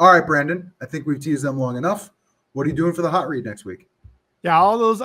All right, Brandon, I think we've teased them long enough. What are you doing for the hot read next week? Yeah, all those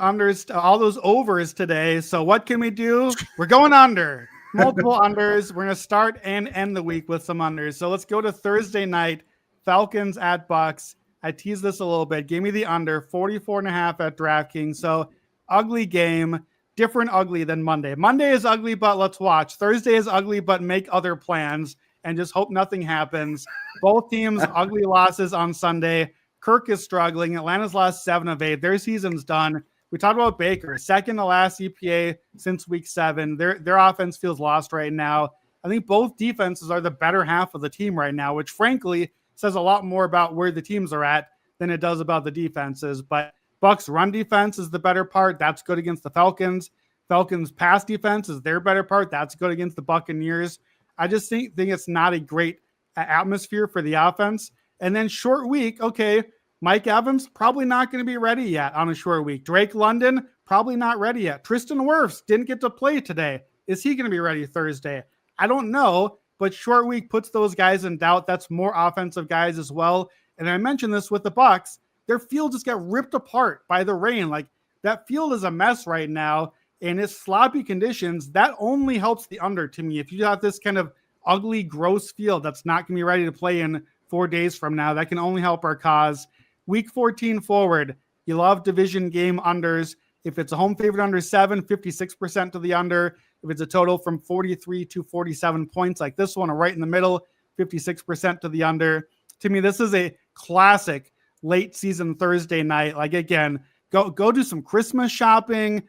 overs today. So what can we do? We're going under. Multiple unders. We're going to start and end the week with some unders. So let's go to Thursday night. Falcons at Bucks. I teased this a little bit. Give me the under 44.5 at DraftKings. So ugly game, different ugly than Monday. Monday is ugly, but let's watch. Thursday is ugly, but make other plans and just hope nothing happens. Both teams ugly losses on Sunday. Kirk is struggling. Atlanta's lost 7 of 8. Their season's done. We talked about Baker, second to last EPA since week 7. Their offense feels lost right now. I think both defenses are the better half of the team right now, which frankly says a lot more about where the teams are at than it does about the defenses. But Bucks run defense is the better part. That's good against the Falcons. Falcons pass defense is their better part. That's good against the Buccaneers. I just think it's not a great atmosphere for the offense. And then short week, okay, Mike Evans probably not going to be ready yet on a short week. Drake London probably not ready yet. Tristan Wirfs didn't get to play today. Is he going to be ready Thursday? I don't know, but short week puts those guys in doubt. That's more offensive guys as well. And I mentioned this with the Bucks. Their field just got ripped apart by the rain. Like, that field is a mess right now, and it's sloppy conditions. That only helps the under to me. If you have this kind of ugly, gross field that's not going to be ready to play in 4 days from now, that can only help our cause. Week 14 forward, you love division game unders. If it's a home favorite under 7, 56% to the under. If it's a total from 43 to 47 points, like this one, right in the middle, 56% to the under. To me, this is a classic late season Thursday night. Like, again, go do some Christmas shopping.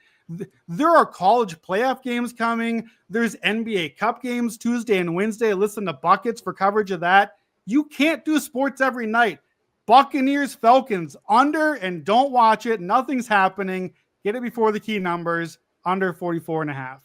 There are college playoff games coming. There's NBA Cup games Tuesday and Wednesday. Listen to Buckets for coverage of that. You can't do sports every night. Buccaneers, Falcons, under, and don't watch it. Nothing's happening. Get it before the key numbers, under 44.5.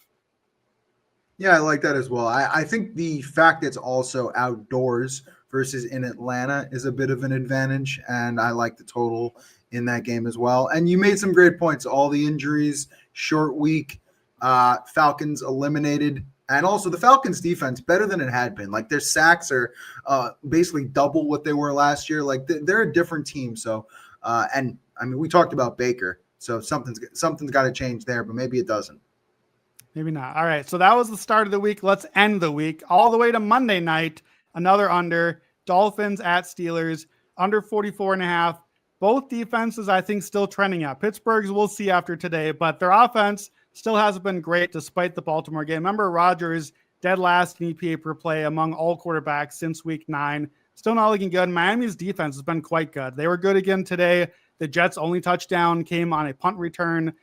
Yeah, I like that as well. I think the fact it's also outdoors versus in Atlanta is a bit of an advantage, and I like the total in that game as well. And you made some great points. All the injuries, short week, Falcons eliminated. And also the Falcons defense better than it had been. Like, their sacks are basically double what they were last year. Like, they're a different team. So, and I mean, we talked about Baker, so something's got to change there, but maybe it doesn't. Maybe not. All right. So that was the start of the week. Let's end the week all the way to Monday night. Another under. Dolphins at Steelers, under 44.5. Both defenses, I think, still trending up. Pittsburgh's we'll see after today, but their offense still hasn't been great despite the Baltimore game. Remember, Rodgers dead last in EPA per play among all quarterbacks since week 9. Still not looking good. Miami's defense has been quite good. They were good again today. The Jets' only touchdown came on a punt return.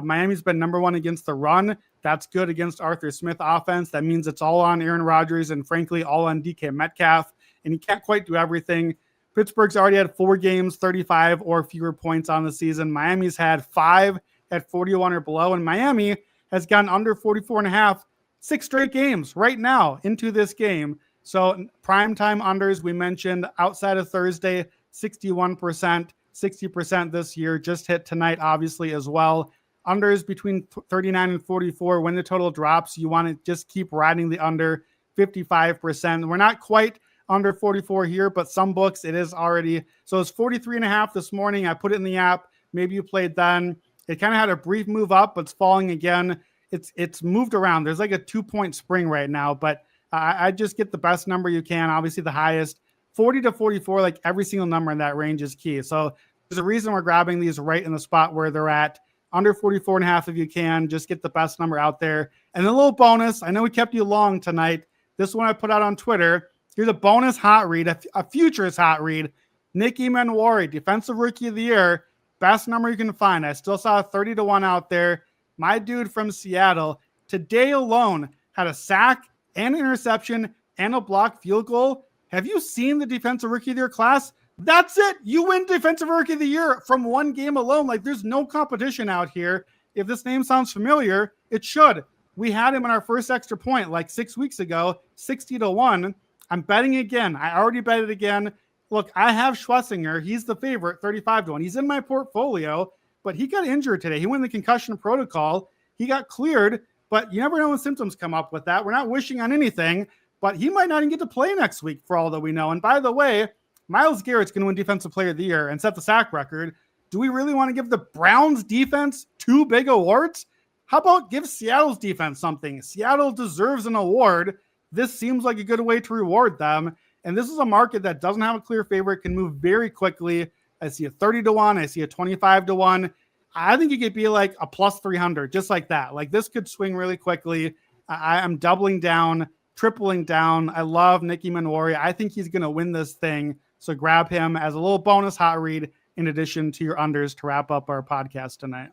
Miami's been number 1 against the run. That's good against Arthur Smith offense. That means it's all on Aaron Rodgers and, frankly, all on DK Metcalf. And he can't quite do everything. Pittsburgh's already had 4 games, 35 or fewer points on the season. Miami's had 5 at 41 or below, and Miami has gotten under 44.5 6 straight games right now into this game. So primetime unders, we mentioned outside of Thursday, 61%, 60% this year, just hit tonight, obviously, as well. Unders between 39 and 44. When the total drops, you want to just keep riding the under 55%. We're not quite under 44 here, but some books it is already. So it's 43.5 this morning. I put it in the app. Maybe you played then. It kind of had a brief move up, but it's falling again. It's moved around. There's like a 2-point spring right now, but I just get the best number you can. Obviously the highest. 40 to 44, like every single number in that range is key. So there's a reason we're grabbing these right in the spot where they're at. Under 44.5 if you can. Just get the best number out there. And a little bonus. I know we kept you long tonight. This one I put out on Twitter. Here's a bonus hot read, a futures hot read. Nicky Manwari, Defensive Rookie of the Year. Best number you can find. I still saw a 30 to 1 out there. My dude from Seattle today alone had a sack and an interception and a blocked field goal. Have you seen the Defensive Rookie of the Year class? That's it. You win Defensive Rookie of the Year from one game alone. Like, there's no competition out here. If this name sounds familiar, it should. We had him in our first extra point like 6 weeks ago, 60 to 1. I'm betting again. I already bet it again. Look, I have Schlesinger. He's the favorite, 35 to 1. He's in my portfolio, but he got injured today. He went in the concussion protocol. He got cleared, but you never know when symptoms come up with that. We're not wishing on anything, but he might not even get to play next week for all that we know. And by the way, Myles Garrett's going to win Defensive Player of the Year and set the sack record. Do we really want to give the Browns defense 2 big awards? How about give Seattle's defense something? Seattle deserves an award. This seems like a good way to reward them. And this is a market that doesn't have a clear favorite, can move very quickly. I see a 30-1. I see a 25-1. I think it could be like a plus 300, just like that. Like this could swing really quickly. I'm doubling down, tripling down. I love Nicky Manwari. I think he's going to win this thing. So grab him as a little bonus hot read in addition to your unders to wrap up our podcast tonight.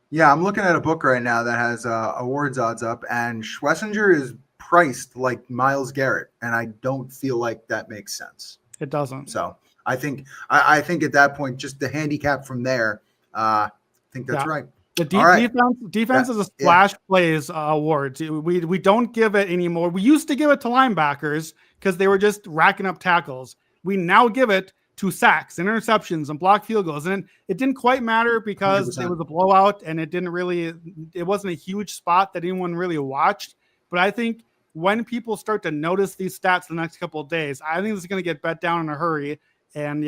Yeah, I'm looking at a book right now that has awards odds up, and Schlesinger is priced like Myles Garrett, and I don't feel like that makes sense. It doesn't. So I think at that point, just the handicap from there, I think that's right. The defense is a splash plays award. We don't give it anymore. We used to give it to linebackers because they were just racking up tackles. We now give it to sacks and interceptions and block field goals. And it didn't quite matter because 100%. It was a blowout and it wasn't a huge spot that anyone really watched. But I think when people start to notice these stats the next couple of days, I think this is going to get bet down in a hurry. And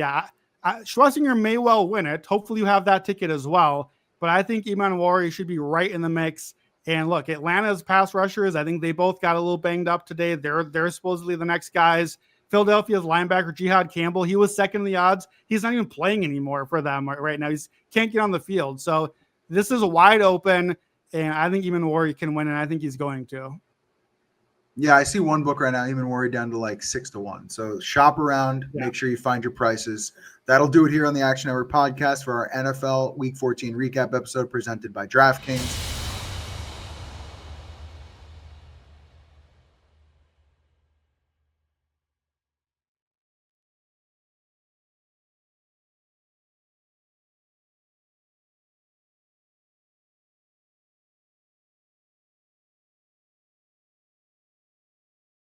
Schlesinger may well win it. Hopefully you have that ticket as well. But I think Manwari should be right in the mix. And look, Atlanta's pass rushers, I think they both got a little banged up today. They're supposedly the next guys. Philadelphia's linebacker, Jihad Campbell, he was second in the odds. He's not even playing anymore for them right now. He can't get on the field. So this is a wide open, and I think Manwari can win, and I think he's going to. Yeah, I see one book right now, Manwari down to like 6-1. So shop around, make sure you find your prices. That'll do it here on the Action Network podcast for our NFL Week 14 recap episode presented by DraftKings.